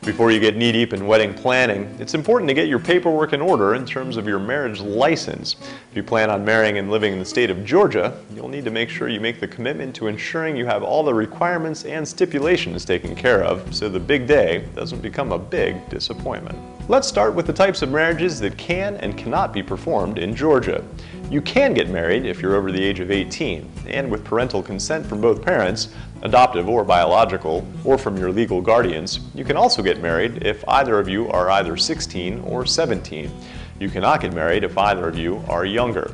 Before you get knee-deep in wedding planning, it's important to get your paperwork in order in terms of your marriage license. If you plan on marrying and living in the state of Georgia, you'll need to make sure you make the commitment to ensuring you have all the requirements and stipulations taken care of so the big day doesn't become a big disappointment. Let's start with the types of marriages that can and cannot be performed in Georgia. You can get married if you're over the age of 18 and with parental consent from both parents, adoptive or biological, or from your legal guardians. You can also get married if either of you are either 16 or 17. You cannot get married if either of you are younger.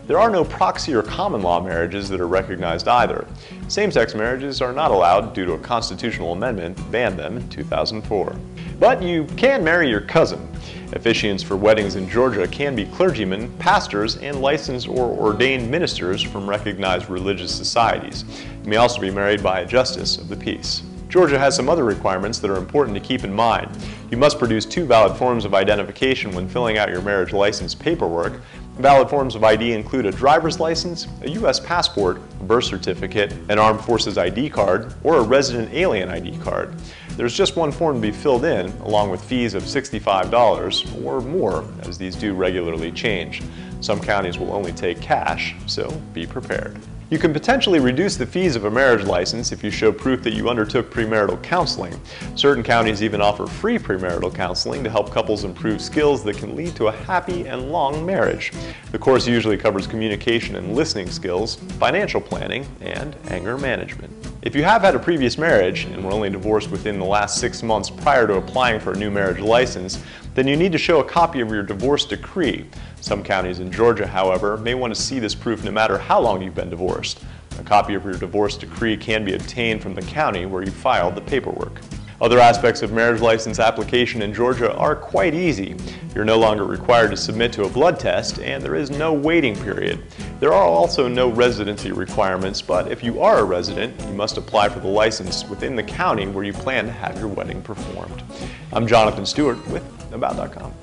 There are no proxy or common law marriages that are recognized either. Same-sex marriages are not allowed due to a constitutional amendment that banned them in 2004. But you can marry your cousin. Officiants for weddings in Georgia can be clergymen, pastors, and licensed or ordained ministers from recognized religious societies. You may also be married by a justice of the peace. Georgia has some other requirements that are important to keep in mind. You must produce 2 valid forms of identification when filling out your marriage license paperwork. Valid forms of ID include a driver's license, a U.S. passport, a birth certificate, an armed forces ID card, or a resident alien ID card. There's just one form to be filled in, along with fees of $65 or more, as these do regularly change. Some counties will only take cash, so be prepared. You can potentially reduce the fees of a marriage license if you show proof that you undertook premarital counseling. Certain counties even offer free premarital counseling to help couples improve skills that can lead to a happy and long marriage. The course usually covers communication and listening skills, financial planning, and anger management. If you have had a previous marriage and were only divorced within the last 6 months prior to applying for a new marriage license, then you need to show a copy of your divorce decree. Some counties in Georgia, however, may want to see this proof no matter how long you've been divorced. A copy of your divorce decree can be obtained from the county where you filed the paperwork. Other aspects of marriage license application in Georgia are quite easy. You're no longer required to submit to a blood test, and there is no waiting period. There are also no residency requirements, but if you are a resident, you must apply for the license within the county where you plan to have your wedding performed. I'm Jonathan Stewart with About.com.